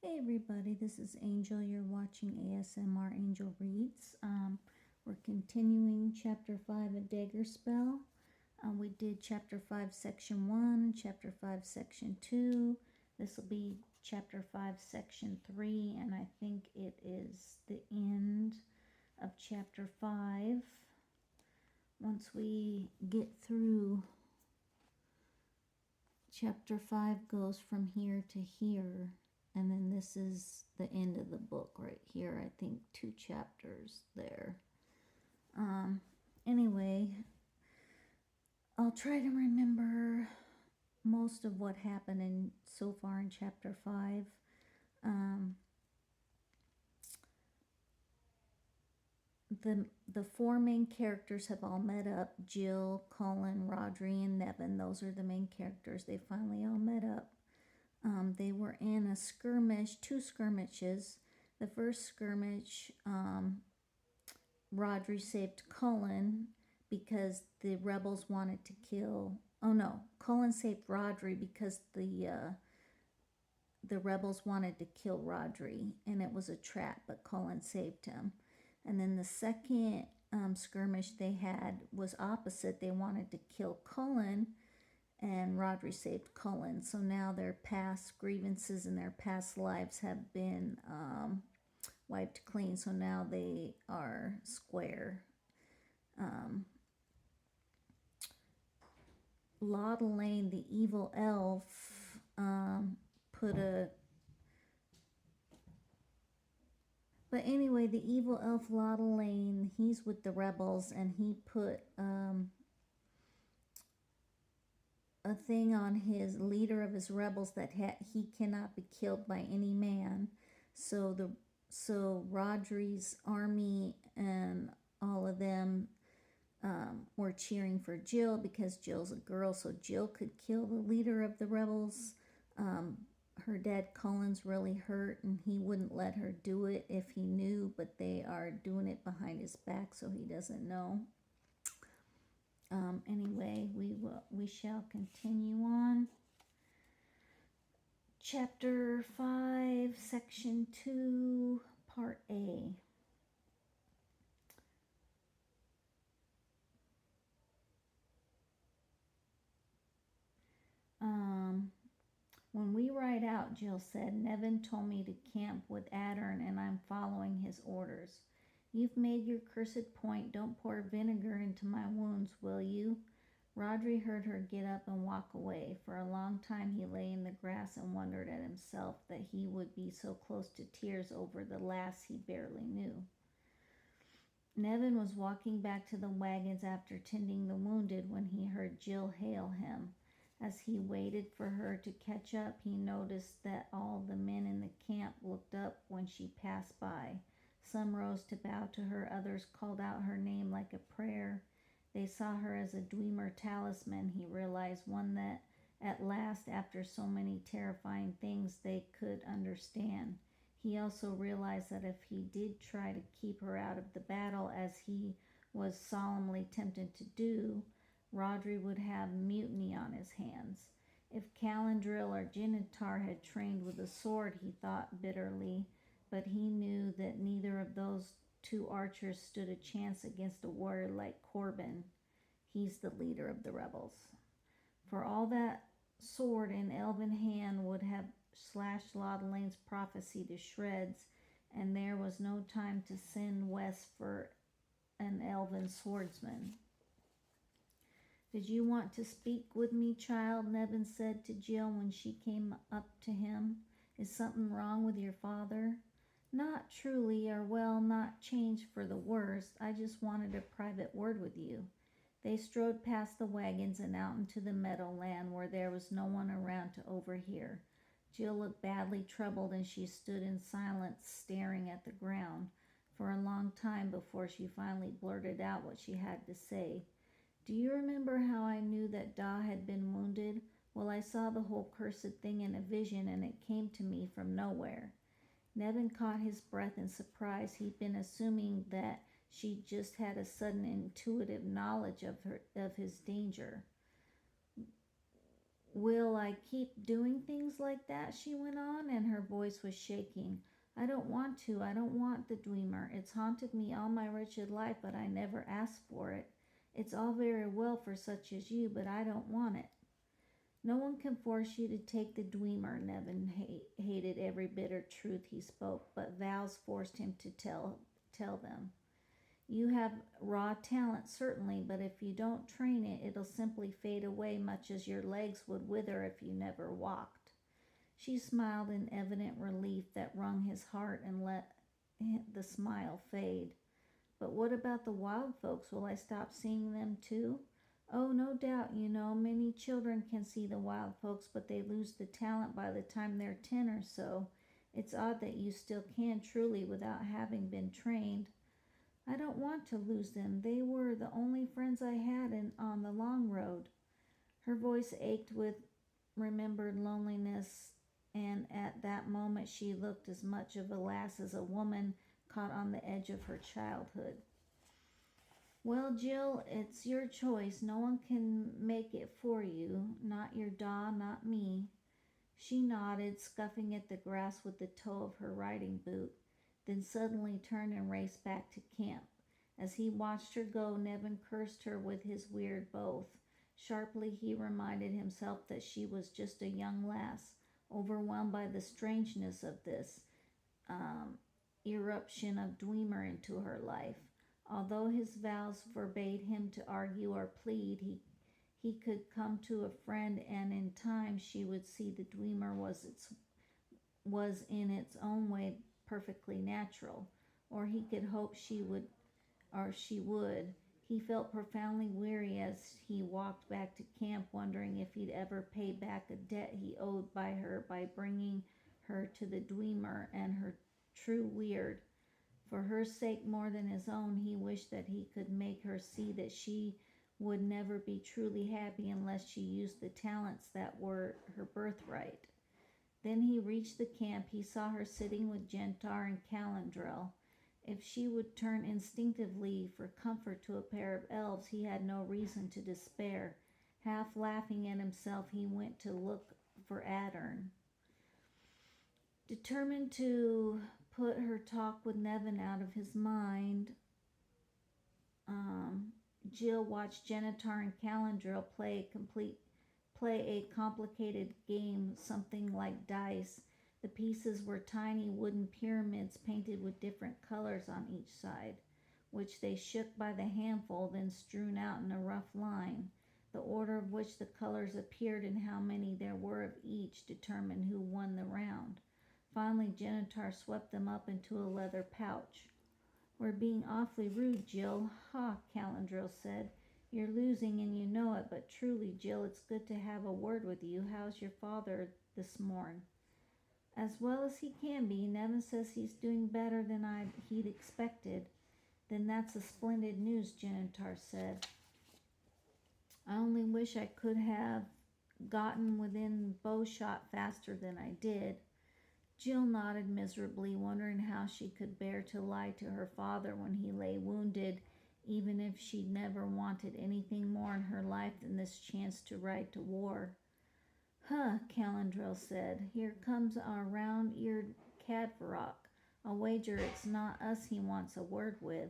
Hey everybody, this is Angel. You're watching ASMR Angel Reads. We're continuing Chapter 5 of Daggerspell. We did Chapter 5 Section 1, Chapter 5 Section 2. This will be Chapter 5 Section 3, and I think it is the end of Chapter 5. Once we get through, Chapter 5 goes from here to here. And then this is the end of the book right here. I think 2 chapters there. Anyway, I'll try to remember most of what happened so far in chapter 5. The 4 main characters have all met up. Jill, Colin, Rodri, and Nevin. Those are the main characters. They finally all met up. They were in a skirmish, 2 skirmishes. The first skirmish, Rodri saved Colin because the rebels wanted to kill... Oh no, Colin saved Rodri because the rebels wanted to kill Rodri, and it was a trap, but Colin saved him. And then the second skirmish they had was opposite. They wanted to kill Colin, and Rodri saved Colin. So now their past grievances and their past lives have been wiped clean. So now they are square. Laudelane, the evil elf, put a... But anyway, the evil elf Laudelane, he's with the rebels, and he put a thing on his leader of his rebels that he cannot be killed by any man. So Rodri's army and all of them were cheering for Jill because Jill's a girl, so Jill could kill the leader of the rebels. Her dad Colin's really hurt, and he wouldn't let her do it if he knew, but they are doing it behind his back, so he doesn't know. Anyway, we shall continue on. Chapter 5, Section 2, Part A. When we ride out, Jill said, Nevin told me to camp with Addern, and I'm following his orders. You've made your cursed point. Don't pour vinegar into my wounds, will you? Rodri heard her get up and walk away. For a long time he lay in the grass and wondered at himself that he would be so close to tears over the lass he barely knew. Nevin was walking back to the wagons after tending the wounded when he heard Jill hail him. As he waited for her to catch up, he noticed that all the men in the camp looked up when she passed by. Some rose to bow to her, others called out her name like a prayer. They saw her as a Dwemer talisman, he realized, one that at last, after so many terrifying things, they could understand. He also realized that if he did try to keep her out of the battle, as he was solemnly tempted to do, Rodri would have mutiny on his hands. If Calandril or Genitar had trained with a sword, he thought bitterly, but he knew that neither of those 2 archers stood a chance against a warrior like Corbin. He's the leader of the rebels. For all that sword in elven hand would have slashed Laudelane's prophecy to shreds, and there was no time to send west for an elven swordsman. Did you want to speak with me, child? Nevin said to Jill when she came up to him. Is something wrong with your father? Not truly, or well, not changed for the worse. I just wanted a private word with you. They strode past the wagons and out into the meadowland where there was no one around to overhear. Jill looked badly troubled, and she stood in silence, staring at the ground for a long time before she finally blurted out what she had to say. Do you remember how I knew that Da had been wounded? Well, I saw the whole cursed thing in a vision, and it came to me from nowhere. Nevin caught his breath in surprise. He'd been assuming that she just had a sudden intuitive knowledge of his danger. Will I keep doing things like that? She went on, and her voice was shaking. I don't want to. I don't want the Dwemer. It's haunted me all my wretched life, but I never asked for it. It's all very well for such as you, but I don't want it. No one can force you to take the Dwemer. Nevin hated every bitter truth he spoke, but vows forced him to tell them. You have raw talent, certainly, but if you don't train it, it'll simply fade away, much as your legs would wither if you never walked. She smiled in evident relief that wrung his heart and let the smile fade. But what about the wild folks? Will I stop seeing them too? Oh, no doubt, many children can see the wild folks, but they lose the talent by the time they're 10 or so. It's odd that you still can truly without having been trained. I don't want to lose them. They were the only friends I had on the long road. Her voice ached with remembered loneliness, and at that moment she looked as much of a lass as a woman caught on the edge of her childhood. Well, Jill, it's your choice. No one can make it for you. Not your da, not me. She nodded, scuffing at the grass with the toe of her riding boot, then suddenly turned and raced back to camp. As he watched her go, Nevin cursed her with his weird oath. Sharply he reminded himself that she was just a young lass, overwhelmed by the strangeness of this eruption of Dwemer into her life. Although his vows forbade him to argue or plead, he could come to a friend, and in time she would see the Dwemer was in its own way perfectly natural, or he could hope she would. He felt profoundly weary as he walked back to camp, wondering if he'd ever pay back a debt he owed by her by bringing her to the Dwemer and her true weird. For her sake more than his own, he wished that he could make her see that she would never be truly happy unless she used the talents that were her birthright. Then he reached the camp. He saw her sitting with Gentar and Calandrel. If she would turn instinctively for comfort to a pair of elves, he had no reason to despair. Half laughing at himself, he went to look for Adern. Determined to put her talk with Nevin out of his mind, Jill watched Genitar and Calandrel play a complicated game, something like dice. The pieces were tiny wooden pyramids painted with different colors on each side, which they shook by the handful, then strewn out in a rough line. The order of which the colors appeared and how many there were of each determined who won the round. Finally, Genitar swept them up into a leather pouch. We're being awfully rude, Jill. Ha, Calandrel said. You're losing and you know it, but truly, Jill, it's good to have a word with you. How's your father this morn? As well as he can be. Nevin says he's doing better than he'd expected. Then that's a splendid news, Genitar said. I only wish I could have gotten within bowshot faster than I did. Jill nodded miserably, wondering how she could bear to lie to her father when he lay wounded, even if she'd never wanted anything more in her life than this chance to ride to war. Huh, Calandrel said. Here comes our round-eared Cadvarok. I'll wager it's not us he wants a word with.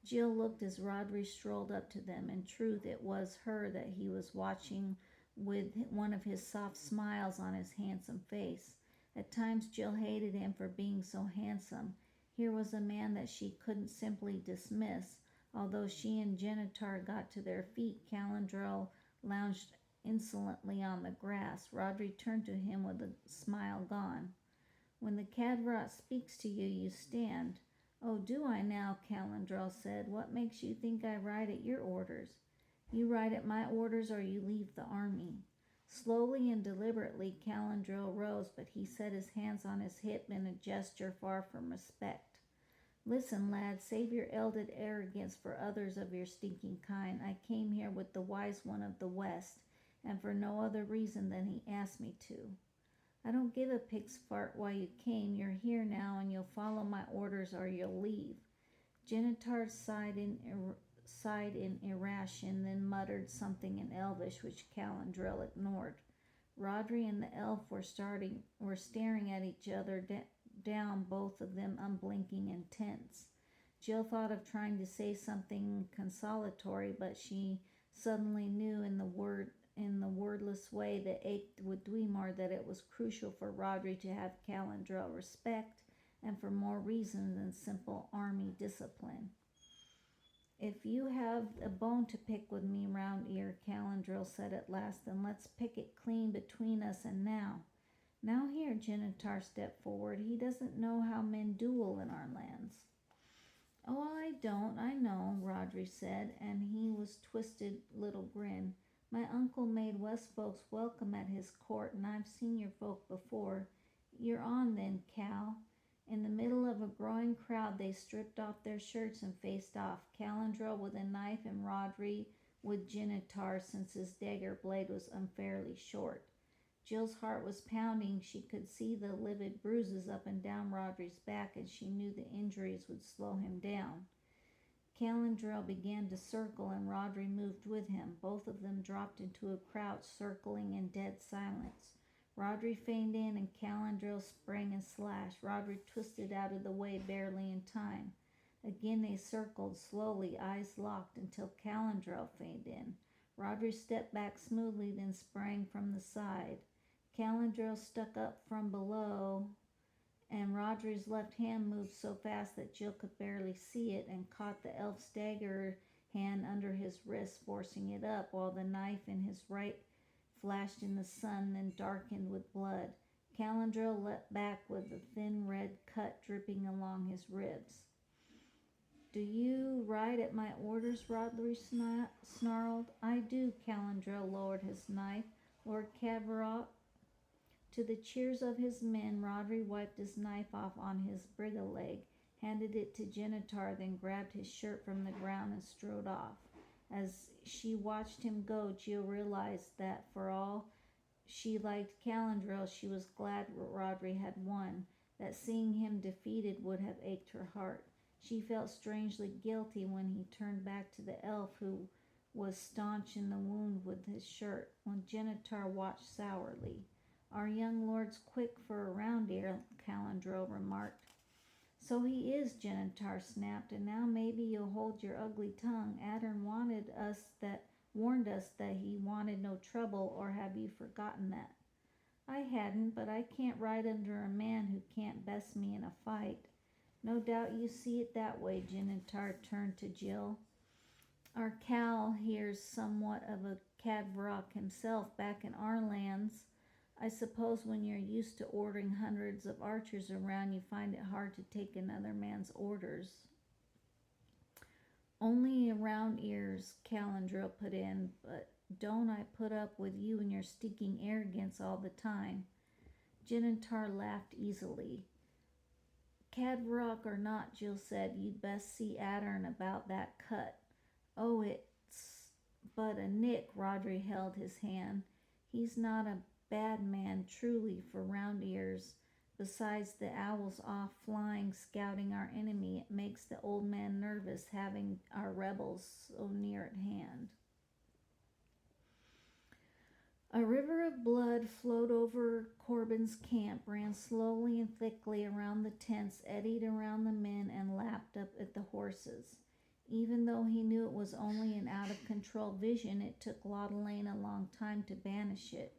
Jill looked as Rodri strolled up to them. In truth, it was her that he was watching with one of his soft smiles on his handsome face. At times Jill hated him for being so handsome. Here was a man that she couldn't simply dismiss. Although she and Genitar got to their feet, Calandrel lounged insolently on the grass. Rodri turned to him with a smile gone. When the Cadvarot speaks to you, you stand. Oh, do I now? Calandrel said. What makes you think I ride at your orders? You ride at my orders or you leave the army. Slowly and deliberately, Calandrel rose, but he set his hands on his hip in a gesture far from respect. Listen, lad, save your elded arrogance for others of your stinking kind. I came here with the wise one of the West, and for no other reason than he asked me to. I don't give a pig's fart why you came. You're here now, and you'll follow my orders or you'll leave. Genitar sighed in irration, then muttered something in Elvish which Calandrel ignored. Rodri and the elf were staring at each other down, both of them unblinking and tense. Jill thought of trying to say something consolatory, but she suddenly knew in the wordless way that ached with Dwemer that it was crucial for Rodri to have Calandrel respect, and for more reason than simple army discipline. "If you have a bone to pick with me, Round Ear," Calandril said at last, "then let's pick it clean between us and now." "Now here," Genitar stepped forward. "He doesn't know how men duel in our lands." "Oh, I don't, I know," Rodri said, and he was twisted little grin. "My uncle made West folks welcome at his court, and I've seen your folk before. You're on then, Cal." In the middle of a growing crowd, they stripped off their shirts and faced off, Calandrel with a knife and Rodri with Genitar, since his dagger blade was unfairly short. Jill's heart was pounding. She could see the livid bruises up and down Rodri's back, and she knew the injuries would slow him down. Calandrel began to circle, and Rodri moved with him. Both of them dropped into a crouch, circling in dead silence. Rodri feigned in, and Calandrel sprang and slashed. Rodri twisted out of the way, barely in time. Again they circled, slowly, eyes locked, until Calandrel feigned in. Rodri stepped back smoothly, then sprang from the side. Calandrel stuck up from below, and Rodri's left hand moved so fast that Jill could barely see it, and caught the elf's dagger hand under his wrist, forcing it up, while the knife in his right flashed in the sun, then darkened with blood. Calandril leapt back with a thin red cut dripping along his ribs. "Do you ride at my orders?" Rodri snarled. "I do." Calandril lowered his knife. "Lord Cadvarot." To the cheers of his men, Rodri wiped his knife off on his bridle leg, handed it to Genitar, then grabbed his shirt from the ground and strode off. As she watched him go, Jill realized that for all she liked Calandril, she was glad Rodri had won, that seeing him defeated would have ached her heart. She felt strangely guilty when he turned back to the elf, who was staunching the wound with his shirt, when Genitar watched sourly. "Our young lord's quick for a Round Ear," Calandril remarked. "So he is," Genitar snapped, "and now maybe you'll hold your ugly tongue. Adern warned us that he wanted no trouble, or have you forgotten that?" "I hadn't, but I can't ride under a man who can't best me in a fight." "No doubt you see it that way." Genitar turned to Jill. "Our Cal here's somewhat of a Cadvarok himself back in our lands. I suppose when you're used to ordering hundreds of archers around, you find it hard to take another man's orders." "Only Round Ears," Calandril put in, "but don't I put up with you and your stinking arrogance all the time?" Genitar laughed easily. "Cadvarok or not," Jill said, "you'd best see Adern about that cut." "Oh, it's but a nick." Rodri held his hand. "He's not a bad man, truly, for Round Ears. Besides, the owl's off flying, scouting our enemy. It makes the old man nervous, having our rebels so near at hand." A river of blood flowed over Corbin's camp, ran slowly and thickly around the tents, eddied around the men, and lapped up at the horses. Even though he knew it was only an out-of-control vision, it took Laudelane a long time to banish it.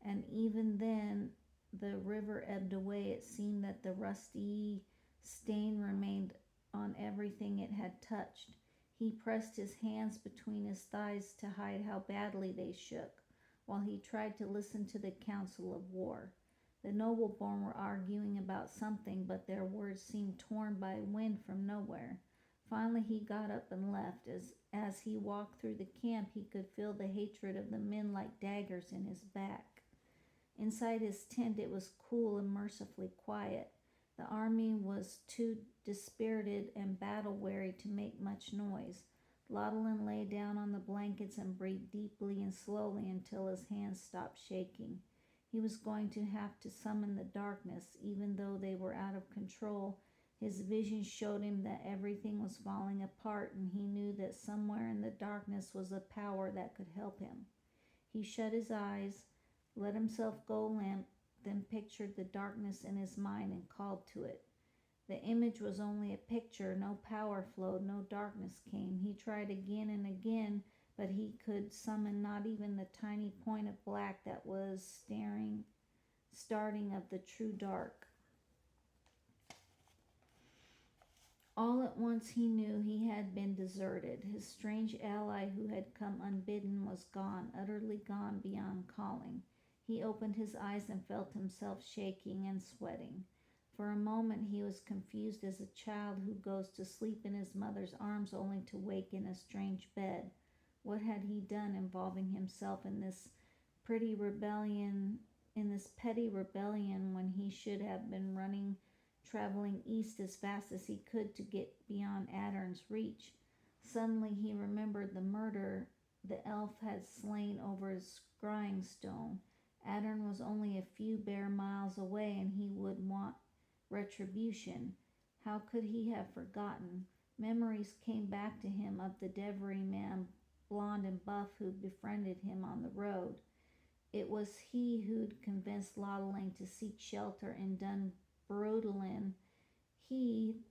And even then, the river ebbed away. It seemed that the rusty stain remained on everything it had touched. He pressed his hands between his thighs to hide how badly they shook, while he tried to listen to the council of war. The nobleborn were arguing about something, but their words seemed torn by wind from nowhere. Finally he got up and left. As he walked through the camp, he could feel the hatred of the men like daggers in his back. Inside his tent it was cool and mercifully quiet. The army was too dispirited and battle-weary to make much noise. Laudelin lay down on the blankets and breathed deeply and slowly until his hands stopped shaking. He was going to have to summon the darkness. Even though they were out of control, his vision showed him that everything was falling apart, and he knew that somewhere in the darkness was a power that could help him. He shut his eyes, let himself go limp, then pictured the darkness in his mind and called to it. The image was only a picture, no power flowed, no darkness came. He tried again and again, but he could summon not even the tiny point of black that was starting of the true dark. All at once he knew he had been deserted. His strange ally who had come unbidden was gone, utterly gone beyond calling. He opened his eyes and felt himself shaking and sweating. For a moment he was confused as a child who goes to sleep in his mother's arms only to wake in a strange bed. What had he done involving himself in this petty rebellion when he should have been traveling east as fast as he could to get beyond Adern's reach? Suddenly he remembered the murder the elf had slain over his scrying stone. Adern was only a few bare miles away, and he would want retribution. How could he have forgotten? Memories came back to him of the Devery man, blond and buff, who befriended him on the road. It was he who'd convinced Lodeling to seek shelter in Dunbrudlin. He,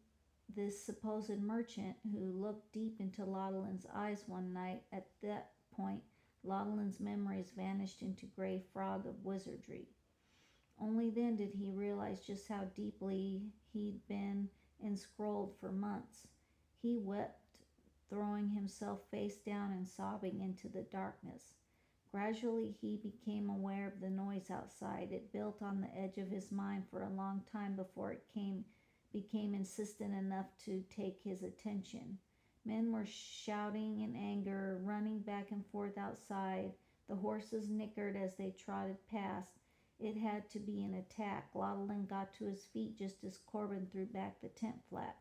this supposed merchant, who looked deep into Lodeling's eyes one night. At that point, Lodeling's memories vanished into gray fog of wizardry. Only then did he realize just how deeply he'd been enscrolled for months. He wept, throwing himself face down and sobbing into the darkness. Gradually he became aware of the noise outside. It built on the edge of his mind for a long time before it became insistent enough to take his attention. Men were shouting in anger, running back and forth outside. The horses nickered as they trotted past. It had to be an attack. Lodeling got to his feet just as Corbin threw back the tent flap.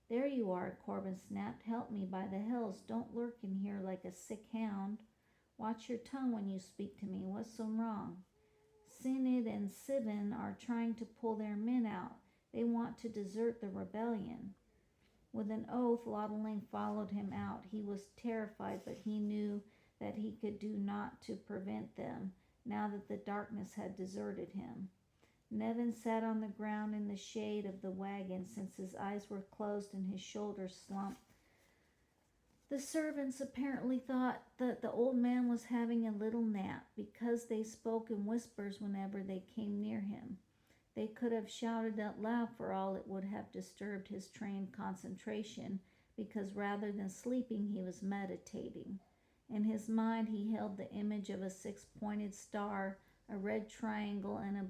"There you are," Corbin snapped. "Help me, by the hells. Don't lurk in here like a sick hound. Watch your tongue when you speak to me. What's so wrong?" "Synod and Sivan are trying to pull their men out. They want to desert the rebellion." With an oath, Lodeling followed him out. He was terrified, but he knew that he could do naught to prevent them, now that the darkness had deserted him. Nevin sat on the ground in the shade of the wagon, since his eyes were closed and his shoulders slumped. The servants apparently thought that the old man was having a little nap, because they spoke in whispers whenever they came near him. They could have shouted out loud for all it would have disturbed his trained concentration, because rather than sleeping he was meditating. In his mind he held the image of a six-pointed star, a red triangle and a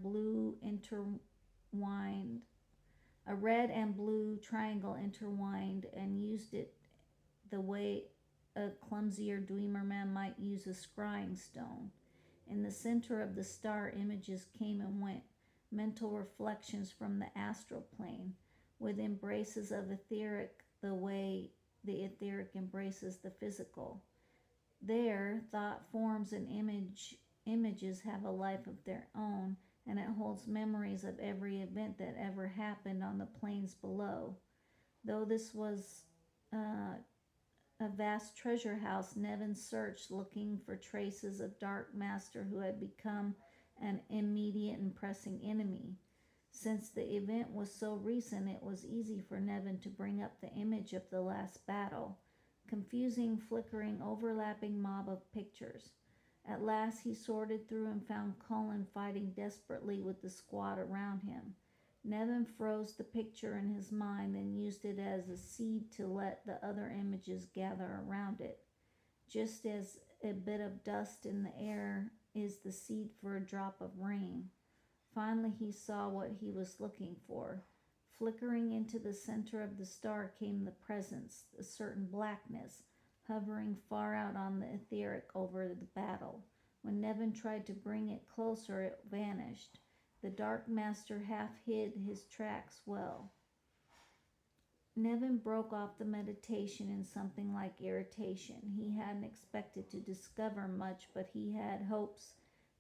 red and blue triangle intertwined, and used it the way a clumsier dreamer man might use a scrying stone. In the center of the star, images came and went, mental reflections from the astral plane, with embraces of etheric the way the etheric embraces the physical. There, thought forms and images have a life of their own, and it holds memories of every event that ever happened on the planes below. Though this was a vast treasure house, Nevin searched, looking for traces of Dark Master who had become an immediate and pressing enemy. Since the event was so recent, it was easy for Nevin to bring up the image of the last battle. Confusing, flickering, overlapping mob of pictures. At last he sorted through and found Cullen fighting desperately with the squad around him. Nevin froze the picture in his mind, then used it as a seed to let the other images gather around it. Just as a bit of dust in the air is the seed for a drop of rain. Finally he saw what he was looking for. Flickering into the center of the star came the presence, a certain blackness, hovering far out on the etheric over the battle. When Nevin tried to bring it closer, it vanished. The Dark Master half hid his tracks well. Nevin broke off the meditation in something like irritation. He hadn't expected to discover much, but he had hopes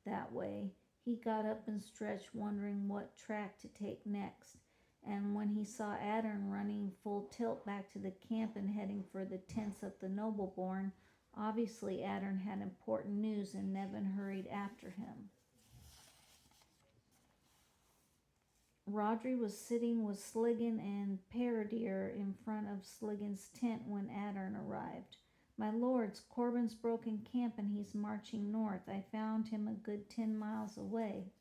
that way. He got up and stretched, wondering what track to take next. And when he saw Adern running full tilt back to the camp and heading for the tents of the Nobleborn, obviously Adern had important news, and Nevin hurried after him. Rodri was sitting with Sligan and Paradir in front of Sligan's tent when Adern arrived. My lords, Corbin's broken camp and he's marching north. I found him a good 10 miles away.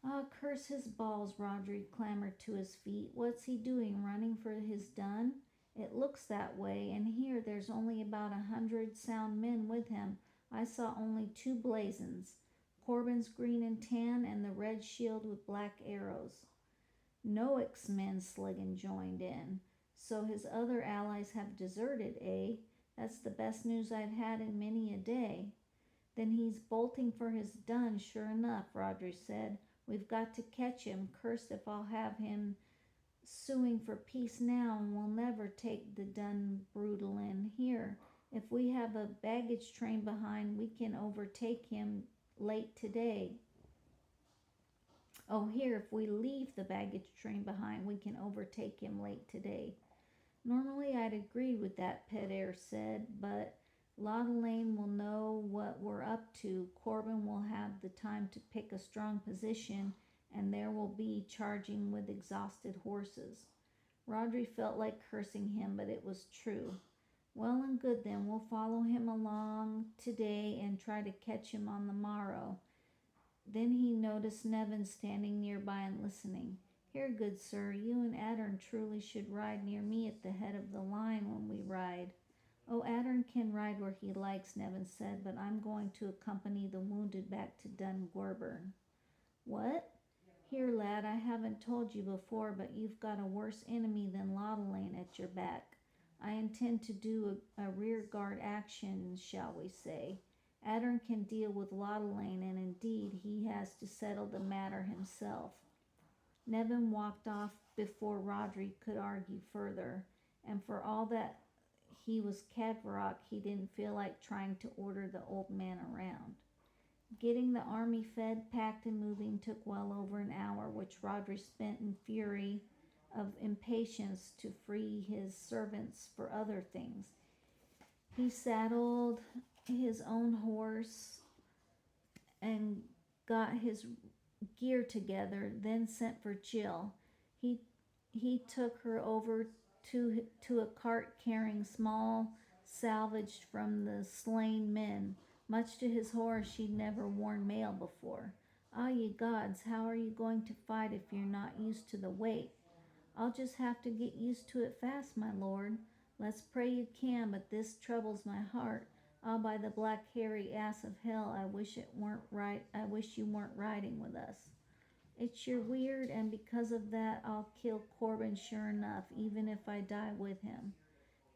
Ah, curse his balls, Rodri clambered to his feet. What's he doing, running for his dun? It looks that way, and here there's only about 100 sound men with him. I saw only 2 blazons, Corbin's green and tan, and the red shield with black arrows. Noak's men, Sligan joined in. So his other allies have deserted, eh? That's the best news I've had in many a day. Then he's bolting for his dun, sure enough, Rodri said. We've got to catch him. Cursed if I'll have him suing for peace now, and we'll never take the dun brutal in. Here, if we have a baggage train behind, we can overtake him late today. Oh, here, if we leave the baggage train behind, we can overtake him late today. Normally I'd agree with that, Pedair said, but Laudelane will know what we're up to. Corbin will have the time to pick a strong position, and there will be charging with exhausted horses. Rodri felt like cursing him, but it was true. Well and good then, we'll follow him along today and try to catch him on the morrow. Then he noticed Nevin standing nearby and listening. Here, good sir, you and Adern truly should ride near me at the head of the line when we ride. Oh, Adern can ride where he likes, Nevin said, but I'm going to accompany the wounded back to Dun Gorburn. What? Here, lad, I haven't told you before, but you've got a worse enemy than Laudelane at your back. I intend to do a rear guard action, shall we say. Adern can deal with Laudelane, and indeed he has to settle the matter himself. Nevin walked off before Rodri could argue further, and for all that he was Cadvaroc, he didn't feel like trying to order the old man around. Getting the army fed, packed, and moving took well over an hour, which Rodri spent in fury of impatience to free his servants for other things. He saddled his own horse and got his gear together, then sent for Jill. He took her over to a cart carrying small salvage from the slain men. Much to his horror, she'd never worn mail before. Ah, ye gods, how are you going to fight if you're not used to the weight? I'll just have to get used to it fast, my lord. Let's pray you can, but this troubles my heart. Ah, by the black hairy ass of hell, I wish you weren't riding with us. It's your weird, and because of that, I'll kill Corbin sure enough, even if I die with him.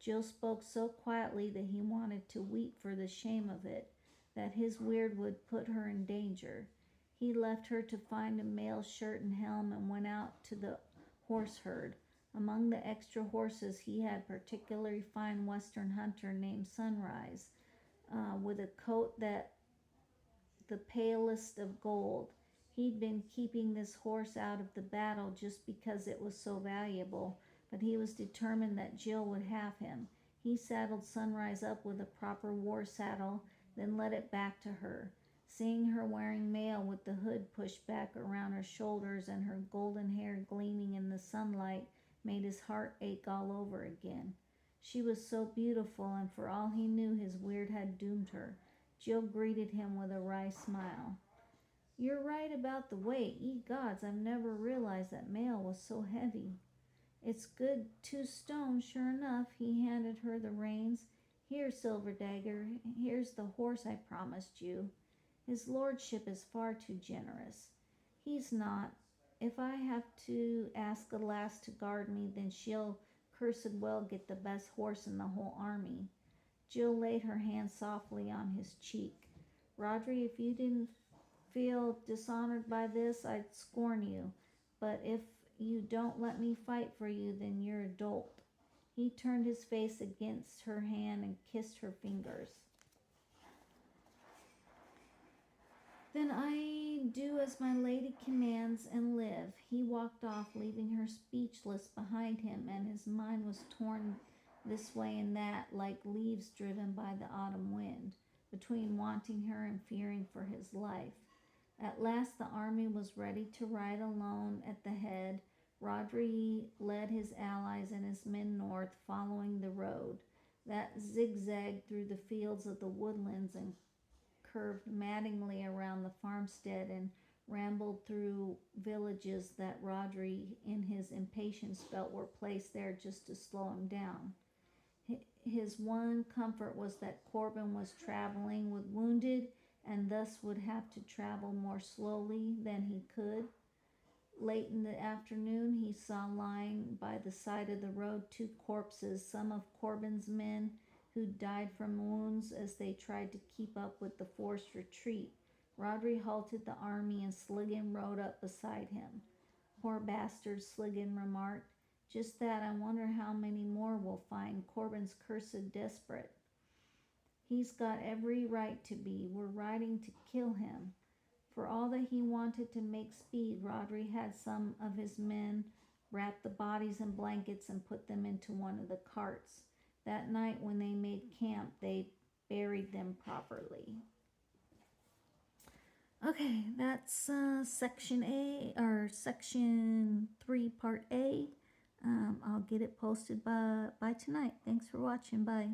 Jill spoke so quietly that he wanted to weep for the shame of it, that his weird would put her in danger. He left her to find a mail shirt and helm and went out to the horse herd. Among the extra horses, he had a particularly fine western hunter named Sunrise, with a coat that the palest of gold. He'd been keeping this horse out of the battle just because it was so valuable, but he was determined that Jill would have him. He saddled Sunrise up with a proper war saddle, then led it back to her. Seeing her wearing mail with the hood pushed back around her shoulders and her golden hair gleaming in the sunlight made his heart ache all over again. She was so beautiful, and for all he knew, his weird had doomed her. Jill greeted him with a wry smile. You're right about the weight. Ye gods, I've never realized that mail was so heavy. It's good 2 stone, sure enough. He handed her the reins. Here, Silver Dagger, here's the horse I promised you. His lordship is far too generous. He's not. If I have to ask a lass to guard me, then she'll cursed well get the best horse in the whole army. Jill laid her hand softly on his cheek. Rodri, if you didn't feel dishonored by this, I'd scorn you. But if you don't let me fight for you, then you're a dolt. He turned his face against her hand and kissed her fingers. Then I do as my lady commands and live. He walked off, leaving her speechless behind him, and his mind was torn this way and that, like leaves driven by the autumn wind, between wanting her and fearing for his life. At last the army was ready to ride alone at the head. Rodri led his allies and his men north, following the road that zigzagged through the fields of the woodlands and curved maddeningly around the farmstead and rambled through villages that Rodri, in his impatience, felt were placed there just to slow him down. His one comfort was that Corbin was traveling with wounded and thus would have to travel more slowly than he could. Late in the afternoon, he saw lying by the side of the road two corpses, some of Corbin's men who died from wounds as they tried to keep up with the forced retreat. Rodri halted the army and Sligan rode up beside him. Poor bastard, Sligan remarked. Just that, I wonder how many more we'll find. Corbin's cursed desperate. He's got every right to be. We're riding to kill him. For all that he wanted to make speed, Rodri had some of his men wrap the bodies in blankets and put them into one of the carts. That night when they made camp, they buried them properly. Okay, that's section A, or section 3, part A. I'll get it posted by tonight. Thanks for watching. Bye.